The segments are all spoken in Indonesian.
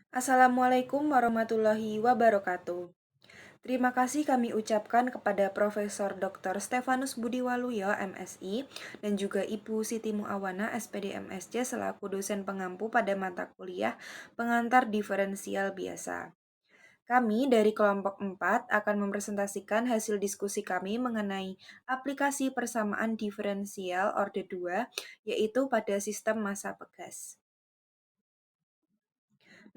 Assalamualaikum warahmatullahi wabarakatuh. Terima kasih kami ucapkan kepada Profesor Dr. Stefanus Budi Waluyo, MSI, dan juga Ibu Siti Muawana, SPD MSc, selaku dosen pengampu pada mata kuliah pengantar diferensial biasa. Kami dari kelompok 4 akan mempresentasikan hasil diskusi kami mengenai aplikasi persamaan diferensial orde 2, yaitu pada sistem massa pegas.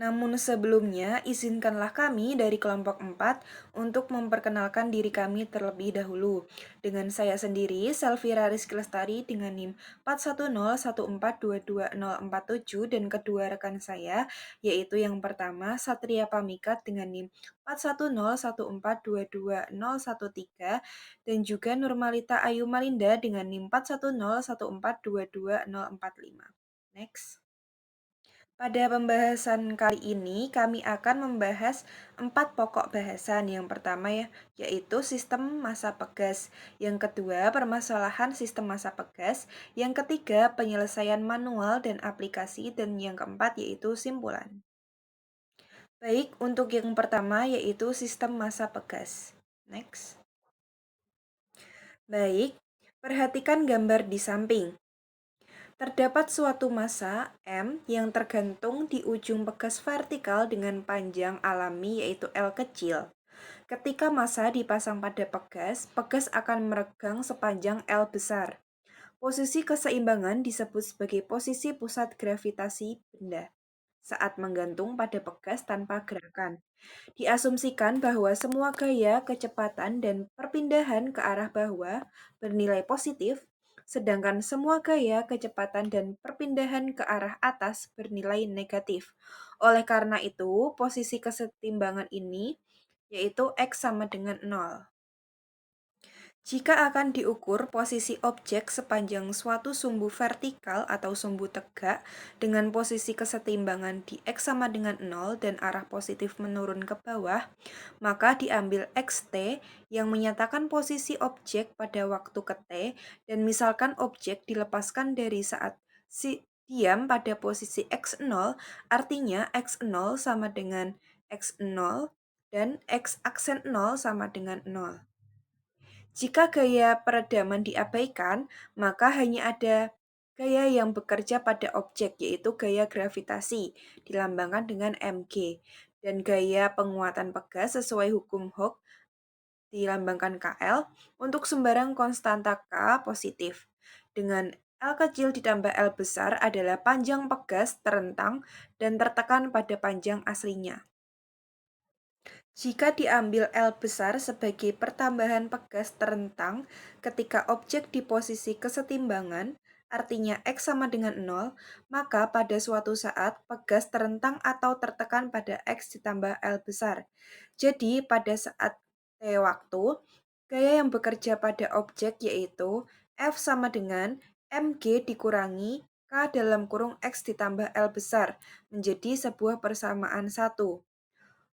Namun sebelumnya, izinkanlah kami dari kelompok 4 untuk memperkenalkan diri kami terlebih dahulu. Dengan saya sendiri, Selvira Rizky Lestari dengan NIM 41014220047 dan kedua rekan saya, yaitu yang pertama Satria Pamikat dengan NIM 41014220013 dan juga Nurmalita Ayu Malinda dengan NIM 41014220045. Next. Pada pembahasan kali ini, kami akan membahas 4 pokok bahasan. Yang pertama yaitu sistem massa pegas. Yang kedua, permasalahan sistem massa pegas. Yang ketiga, penyelesaian manual dan aplikasi. Dan yang keempat, yaitu simpulan. Baik, untuk yang pertama, yaitu sistem massa pegas. Next. Baik, perhatikan gambar di samping. Terdapat suatu massa M yang tergantung di ujung pegas vertikal dengan panjang alami yaitu L kecil. Ketika massa dipasang pada pegas, pegas akan meregang sepanjang L besar. Posisi keseimbangan disebut sebagai posisi pusat gravitasi benda saat menggantung pada pegas tanpa gerakan. Diasumsikan bahwa semua gaya, kecepatan, dan perpindahan ke arah bawah bernilai positif, sedangkan semua gaya, kecepatan, dan perpindahan ke arah atas bernilai negatif. Oleh karena itu, posisi kesetimbangan ini yaitu X sama dengan 0. Jika akan diukur posisi objek sepanjang suatu sumbu vertikal atau sumbu tegak dengan posisi kesetimbangan di X sama dengan 0 dan arah positif menurun ke bawah, maka diambil xt yang menyatakan posisi objek pada waktu ke t dan misalkan objek dilepaskan dari saat diam pada posisi x0, artinya x0 sama dengan x0 dan x aksen 0 sama dengan 0. Jika gaya peredaman diabaikan, maka hanya ada gaya yang bekerja pada objek, yaitu gaya gravitasi, dilambangkan dengan mg, dan gaya penguatan pegas sesuai hukum Hooke, dilambangkan KL, untuk sembarang konstanta K positif. Dengan L kecil ditambah L besar adalah panjang pegas terentang dan tertekan pada panjang aslinya. Jika diambil L besar sebagai pertambahan pegas terentang ketika objek di posisi kesetimbangan, artinya X sama dengan 0, maka pada suatu saat pegas terentang atau tertekan pada X ditambah L besar. Jadi pada saat T waktu, gaya yang bekerja pada objek yaitu F sama dengan mg dikurangi K dalam kurung X ditambah L besar menjadi sebuah persamaan satu.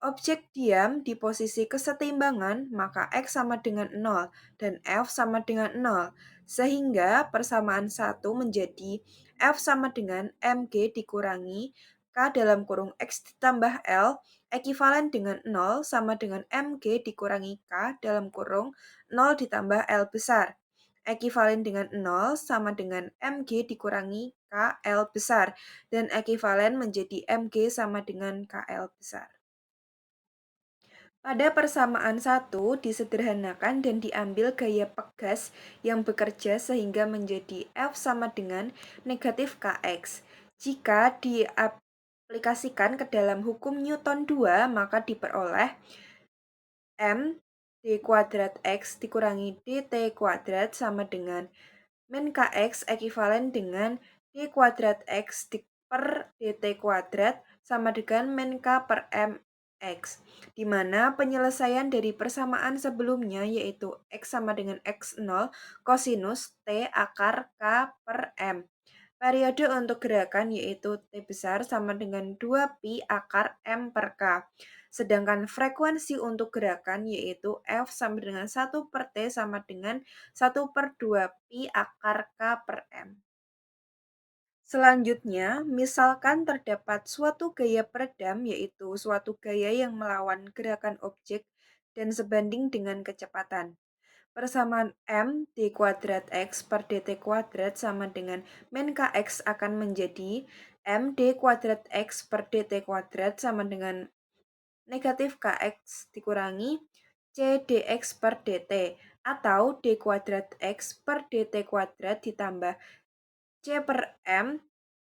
Objek diam di posisi kesetimbangan, maka X sama dengan 0 dan F sama dengan 0. Sehingga persamaan 1 menjadi F sama dengan mg dikurangi K dalam kurung X ditambah L ekivalen dengan 0 sama dengan mg dikurangi K dalam kurung 0 ditambah L besar. Ekivalen dengan 0 sama dengan mg dikurangi KL besar dan ekivalen menjadi mg sama dengan KL besar. Pada persamaan 1 disederhanakan dan diambil gaya pegas yang bekerja sehingga menjadi F sama dengan negatif Kx. Jika diaplikasikan ke dalam hukum Newton 2, maka diperoleh M d kuadrat X dikurangi dt kuadrat sama dengan min Kx ekivalen dengan d kuadrat X per dt kuadrat sama dengan min K per M X, di mana penyelesaian dari persamaan sebelumnya yaitu X sama dengan X0 kosinus T akar K per M. Periode untuk gerakan yaitu T besar sama dengan 2pi akar M per K. Sedangkan frekuensi untuk gerakan yaitu F sama dengan 1 per T sama dengan 1 per 2pi akar K per M. Selanjutnya, misalkan terdapat suatu gaya peredam, yaitu suatu gaya yang melawan gerakan objek dan sebanding dengan kecepatan. Persamaan M d kuadrat X per dt kuadrat sama dengan min Kx akan menjadi M d kuadrat X per dt kuadrat sama dengan negatif Kx dikurangi C dx per dt atau d kuadrat X per dt kuadrat ditambah C per M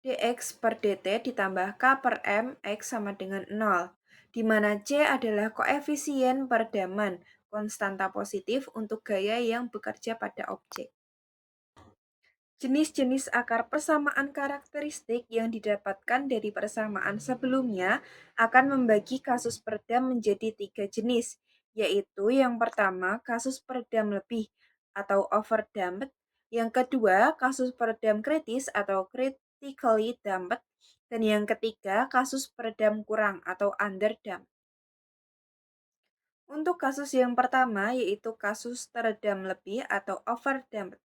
dx per dt ditambah K per M X sama dengan 0, di mana C adalah koefisien peredaman konstanta positif untuk gaya yang bekerja pada objek. Jenis-jenis akar persamaan karakteristik yang didapatkan dari persamaan sebelumnya akan membagi kasus peredam menjadi 3 jenis, yaitu yang pertama kasus peredam lebih atau overdamped, yang kedua kasus peredam kritis atau critically damped, dan yang ketiga kasus peredam kurang atau underdamped. Untuk kasus yang pertama yaitu kasus teredam lebih atau overdamped.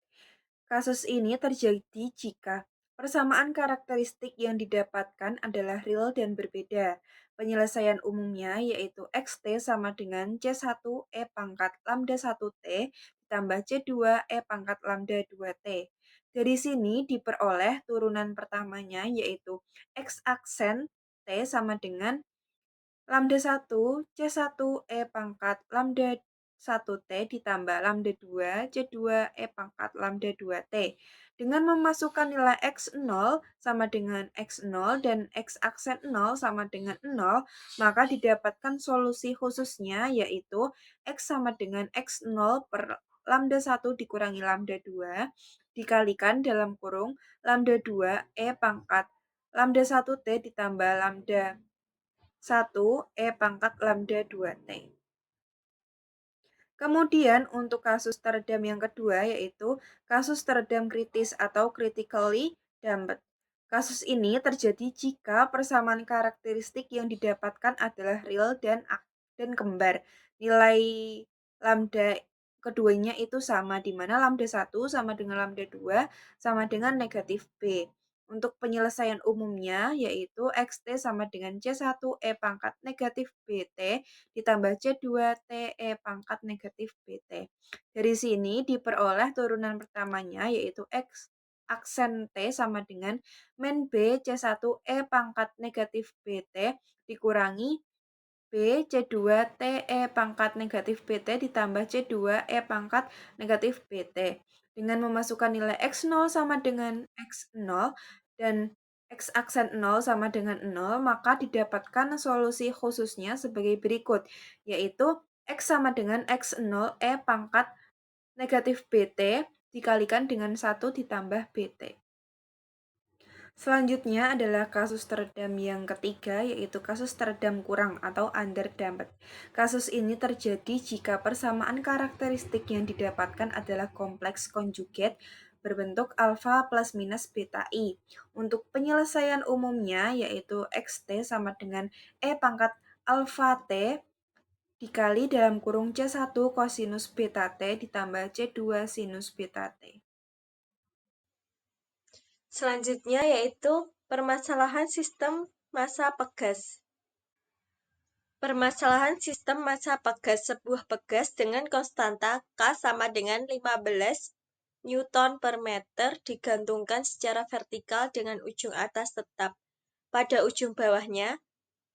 Kasus ini terjadi jika persamaan karakteristik yang didapatkan adalah real dan berbeda. Penyelesaian umumnya yaitu XT sama dengan C1 E pangkat lambda 1T ditambah C2 E pangkat lambda 2T. Dari sini diperoleh turunan pertamanya yaitu X aksen T sama dengan lambda 1 C1 E pangkat lambda 1T ditambah lambda 2 C2 E pangkat lambda 2T. Dengan memasukkan nilai X0 sama dengan X0 dan X aksen 0 sama dengan 0, maka didapatkan solusi khususnya yaitu X sama dengan X0 per lambda 1 dikurangi lambda 2 dikalikan dalam kurung lambda 2 E pangkat lambda 1T ditambah lambda 1 E pangkat lambda 2T. Kemudian untuk kasus teredam yang kedua yaitu kasus teredam kritis atau critically damped. Kasus ini terjadi jika persamaan karakteristik yang didapatkan adalah real dan kembar. Nilai lambda keduanya itu sama, di mana lambda 1 sama dengan lambda 2 sama dengan negatif B. Untuk penyelesaian umumnya yaitu XT sama dengan C1 E pangkat negatif BT ditambah C2 TE pangkat negatif BT. Dari sini diperoleh turunan pertamanya yaitu X aksen T sama dengan min B C1 E pangkat negatif BT dikurangi B C2 TE pangkat negatif BT ditambah C2 E pangkat negatif BT. Dengan memasukkan nilai X0 sama dengan X0 dan X aksen 0 sama dengan 0, maka didapatkan solusi khususnya sebagai berikut, yaitu X sama dengan X0 E pangkat negatif BT dikalikan dengan 1 ditambah BT. Selanjutnya adalah kasus teredam yang ketiga, yaitu kasus teredam kurang atau underdamped. Kasus ini terjadi jika persamaan karakteristik yang didapatkan adalah kompleks konjugat berbentuk alfa plus minus beta i. Untuk penyelesaian umumnya yaitu xt sama dengan e pangkat alfa t dikali dalam kurung C1 kosinus beta t ditambah C2 sinus beta t. Selanjutnya yaitu permasalahan sistem massa pegas. Permasalahan sistem massa pegas. Sebuah pegas dengan konstanta K sama dengan 15 Newton per meter digantungkan secara vertikal dengan ujung atas tetap. Pada ujung bawahnya,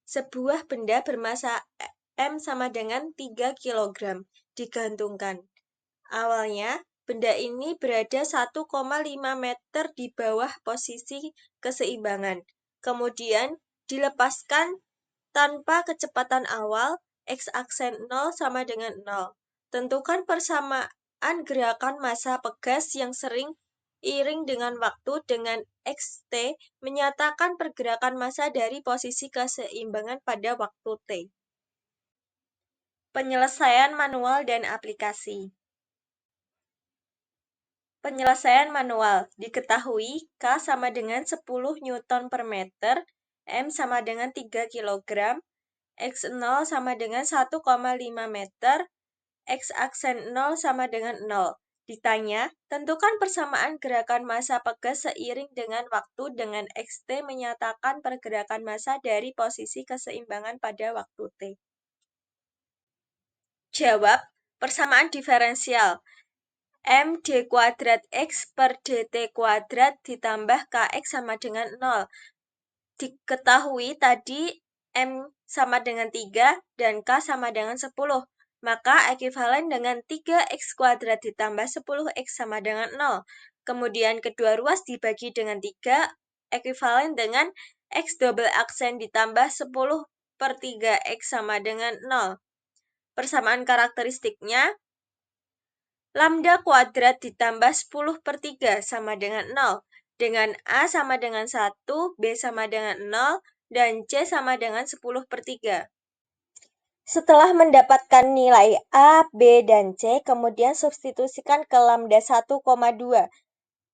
sebuah benda bermassa M sama dengan 3 kg digantungkan. Awalnya, benda ini berada 1,5 meter di bawah posisi keseimbangan. Kemudian dilepaskan tanpa kecepatan awal, X aksen 0 sama dengan 0. Tentukan persamaan gerakan massa pegas yang sering iring dengan waktu dengan xt menyatakan pergerakan massa dari posisi keseimbangan pada waktu t. Penyelesaian manual dan aplikasi. Penyelesaian manual. Diketahui K sama dengan 10 Newton per meter, M sama dengan 3 kg, X0 sama dengan 1,5 meter, X aksen 0 sama dengan 0. Ditanya, tentukan persamaan gerakan massa pegas seiring dengan waktu dengan xt menyatakan pergerakan massa dari posisi keseimbangan pada waktu t. Jawab, persamaan diferensial. M d kuadrat X per dt kuadrat ditambah Kx sama dengan 0. Diketahui tadi M sama dengan 3 dan K sama dengan 10. Maka ekuivalen dengan 3X kuadrat ditambah 10X sama dengan 0. Kemudian kedua ruas dibagi dengan 3, ekuivalen dengan X double aksen ditambah 10 per 3X sama dengan 0. Persamaan karakteristiknya, lambda kuadrat ditambah 10 per 3 sama dengan 0. Dengan A sama dengan 1, B sama dengan 0, dan C sama dengan 10 per 3. Setelah mendapatkan nilai A, B, dan C, kemudian substitusikan ke lambda 1,2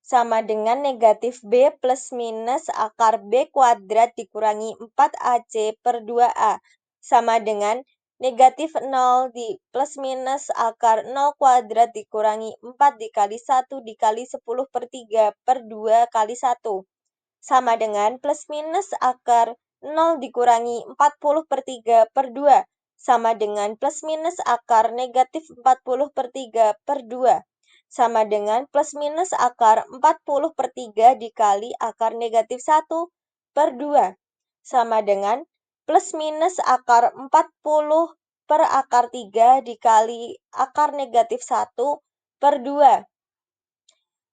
sama dengan negatif B plus minus akar B kuadrat dikurangi 4AC per 2A sama dengan negatif 0 di plus minus akar 0 kuadrat dikurangi 4 dikali 1 dikali 10 per 3 per 2 kali 1 sama dengan plus minus akar 0 dikurangi 40 per 3 per 2 sama dengan plus minus akar negatif 40 per 3 per 2 sama dengan plus minus akar 40 per 3 dikali akar negatif 1 per 2 sama dengan plus minus akar 40 per akar 3 dikali akar negatif 1 per 2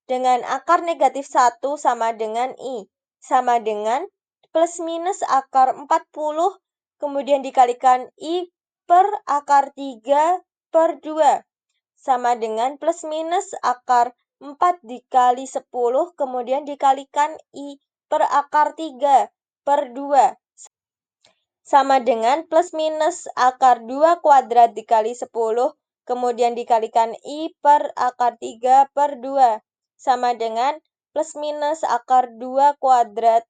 dengan akar negatif 1 sama dengan I sama dengan plus minus akar 40 kemudian dikalikan I per akar 3 per 2 sama dengan plus minus akar 4 dikali 10 kemudian dikalikan I per akar 3 per 2 sama dengan plus minus akar 2 kuadrat dikali 10 kemudian dikalikan I per akar 3 per 2 sama dengan plus minus akar 2 kuadrat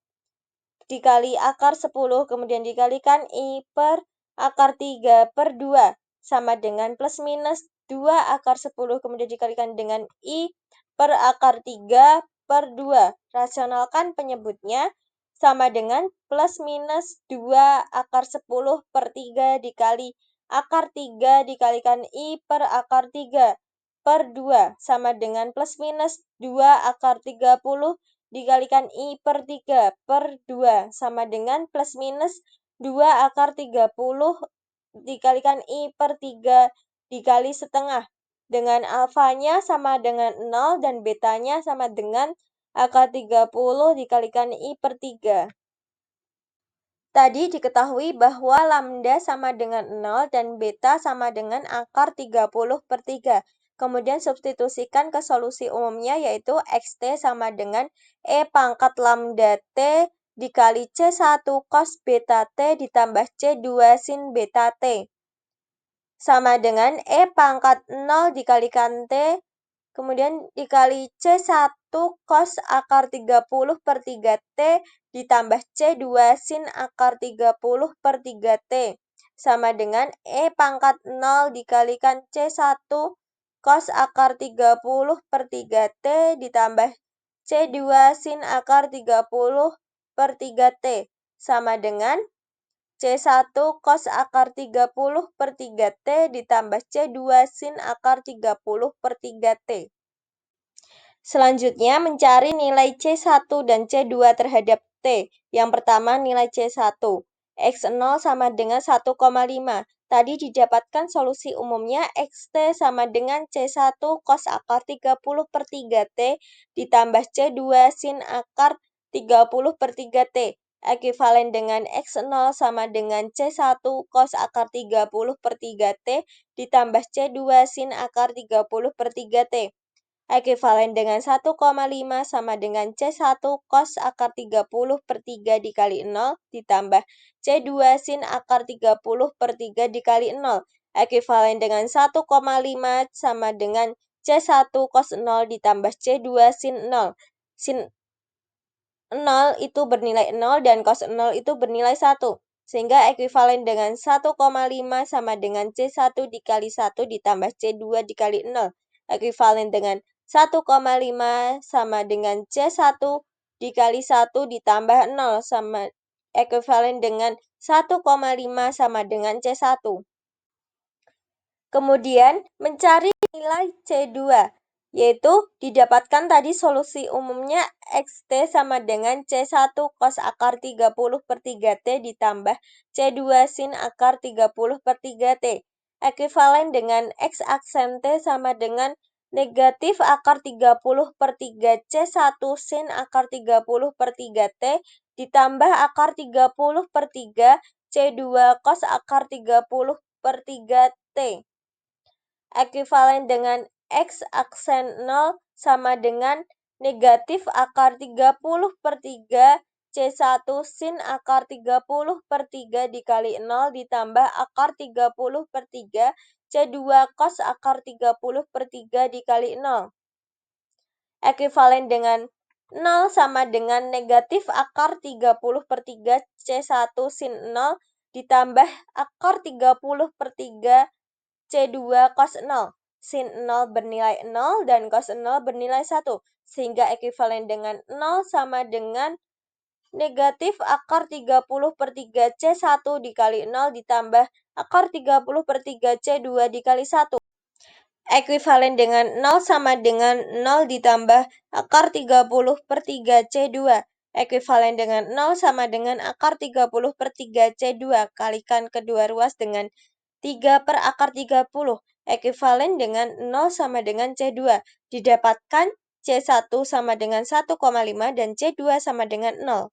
dikali akar 10 kemudian dikalikan I per akar 3 per 2 sama dengan plus minus 2 akar 10 kemudian dikalikan dengan I per akar 3 per 2. Rasionalkan penyebutnya sama dengan plus minus 2 akar 10 per 3 dikali akar 3 dikalikan I per akar 3 per 2 sama dengan plus minus 2 akar 30 dikalikan I per 3 per 2 sama dengan plus minus 2 akar 30 dikalikan I per 3 dikali setengah. Dengan alfanya sama dengan 0 dan betanya sama dengan akar 30 dikalikan I per 3. Tadi diketahui bahwa lambda sama dengan 0 dan beta sama dengan akar 30 per 3. Kemudian substitusikan ke solusi umumnya yaitu xt sama dengan E pangkat lambda T dikali C1 cos beta T ditambah C2 sin beta T. Sama dengan E pangkat 0 dikalikan T kemudian dikali C1 cos akar 30 per 3T ditambah C2 sin akar 30 per 3T sama dengan E pangkat 0 dikalikan C1 cos akar 30 per 3T ditambah C2 sin akar 30 per 3T sama dengan C1 cos akar 30 per 3T ditambah C2 sin akar 30 per 3T. Selanjutnya mencari nilai C1 dan C2 terhadap T. Yang pertama nilai C1. X0 sama dengan 1,5. Tadi didapatkan solusi umumnya XT sama dengan C1 cos akar 30 per 3T ditambah C2 sin akar 30 per 3T. Ekuivalen dengan X0 sama dengan C1 cos akar 30 per 3T ditambah C2 sin akar 30 per 3T. Ekuivalen dengan 1,5 sama dengan C1 cos akar 30 per 3 dikali 0 ditambah C2 sin akar 30 per 3 dikali 0. Ekuivalen dengan 1,5 sama dengan C1 cos 0 ditambah C2 sin 0. Sin 0 itu bernilai 0 dan cos 0 itu bernilai 1. Sehingga ekuivalen dengan 1,5 sama dengan C1 dikali 1 ditambah C2 dikali 0. ekuivalen dengan 1,5 sama dengan C1 dikali 1 ditambah 0 sama ekuivalen dengan 1,5 sama dengan C1. Kemudian mencari nilai C2, yaitu didapatkan tadi solusi umumnya XT sama dengan C1 cos akar 30/3T ditambah C2 sin akar 30/3T. Ekuivalen dengan X aksen T sama dengan negatif akar 30/3 C1 sin akar 30/3T ditambah akar 30/3 C2 cos akar 30/3T. Ekuivalen dengan X aksen 0 sama dengan negatif akar 30/3 C1 sin akar 30/3 dikali 0 ditambah akar 30/3 C2 cos akar 30/3 dikali 0. Ekuivalen dengan 0 sama dengan negatif akar 30/3 C1 sin 0 ditambah akar 30/3 C2 cos 0. Sin 0 bernilai 0 dan cos 0 bernilai 1. Sehingga ekuivalen dengan 0 sama dengan negatif akar 30/3 C1 dikali 0 ditambah akar 30/3 C2 dikali 1. Ekuivalen dengan 0 sama dengan 0 ditambah akar 30/3 C2. Ekuivalen dengan 0 sama dengan akar 30/3 C2. Kalikan kedua ruas dengan 3 per akar 30. Ekuivalen dengan 0 sama dengan C2. Didapatkan C1 sama dengan 1,5 dan C2 sama dengan 0.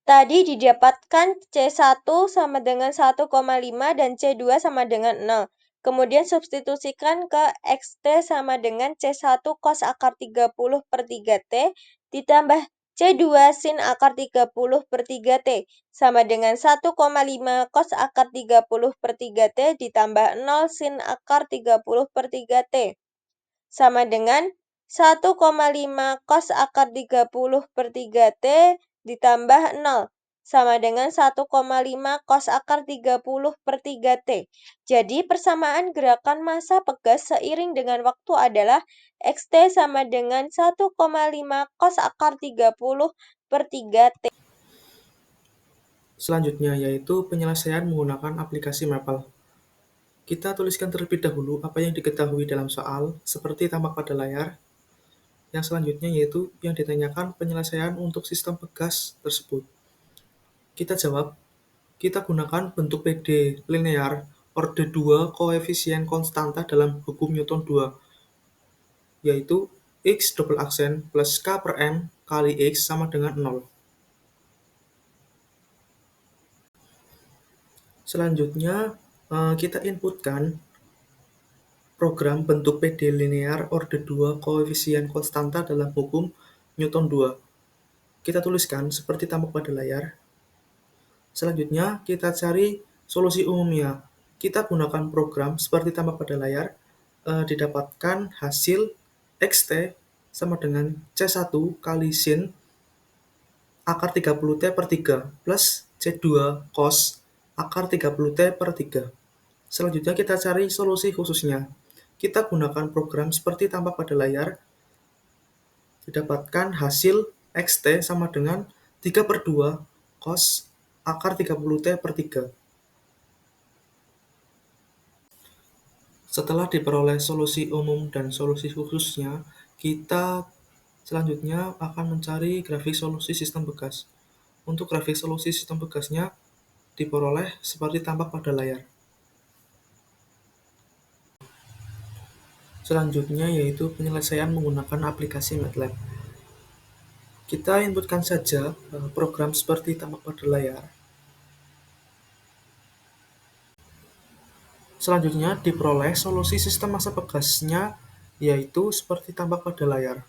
Tadi didapatkan C1 sama dengan 1,5 dan C2 sama dengan 0. Kemudian substitusikan ke XT sama dengan C1 cos akar 30/3T ditambah C2 sin akar 30/3T sama dengan 1,5 cos akar 30/3T ditambah 0 sin akar 30/3T sama dengan 1,5 cos akar 30/3T ditambah 0 sama dengan 1,5 cos akar 30/3T. Jadi persamaan gerakan massa pegas seiring dengan waktu adalah XT sama dengan 1,5 cos akar 30/3T. Selanjutnya yaitu penyelesaian menggunakan aplikasi Maple. Kita tuliskan terlebih dahulu apa yang diketahui dalam soal, seperti tampak pada layar. Yang selanjutnya yaitu yang ditanyakan penyelesaian untuk sistem pegas tersebut. Kita jawab, kita gunakan bentuk PD linear orde 2 koefisien konstanta dalam hukum Newton 2, yaitu X double aksen plus K per M kali X sama dengan 0. Selanjutnya, kita inputkan program bentuk PD linear orde 2 koefisien konstanta dalam hukum Newton 2. Kita tuliskan seperti tampak pada layar. Selanjutnya, kita cari solusi umumnya. Kita gunakan program seperti tampak pada layar, didapatkan hasil XT sama dengan C1 kali sin akar 30T per 3 plus C2 cos akar 30T per 3. Selanjutnya kita cari solusi khususnya. Kita gunakan program seperti tampak pada layar, didapatkan hasil XT sama dengan 3 per 2 cos akar 30T per 3. Setelah diperoleh solusi umum dan solusi khususnya, kita selanjutnya akan mencari grafik solusi sistem bekas. Untuk grafik solusi sistem bekasnya diperoleh seperti tampak pada layar. Selanjutnya yaitu penyelesaian menggunakan aplikasi MATLAB. Kita inputkan saja program seperti tampak pada layar. Selanjutnya diperoleh solusi sistem massa pegasnya yaitu seperti tampak pada layar.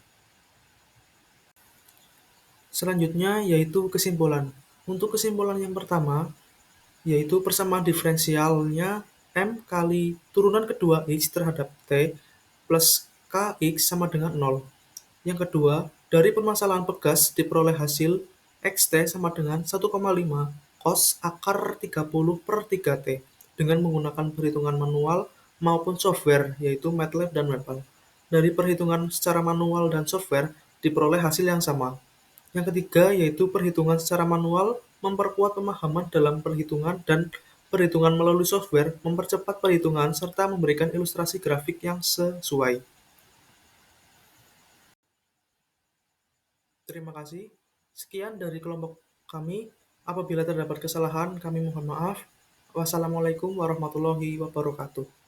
Selanjutnya yaitu kesimpulan. Untuk kesimpulan yang pertama yaitu persamaan diferensialnya M kali turunan kedua X terhadap T plus Kx sama dengan 0. Yang kedua, dari permasalahan pegas diperoleh hasil Xt sama dengan 1,5 cos akar 30 per 3T dengan menggunakan perhitungan manual maupun software, yaitu MATLAB dan Maple. Dari perhitungan secara manual dan software, diperoleh hasil yang sama. Yang ketiga, yaitu perhitungan secara manual memperkuat pemahaman dalam perhitungan, dan perhitungan melalui software mempercepat perhitungan serta memberikan ilustrasi grafik yang sesuai. Terima kasih. Sekian dari kelompok kami. Apabila terdapat kesalahan, kami mohon maaf. Wassalamualaikum warahmatullahi wabarakatuh.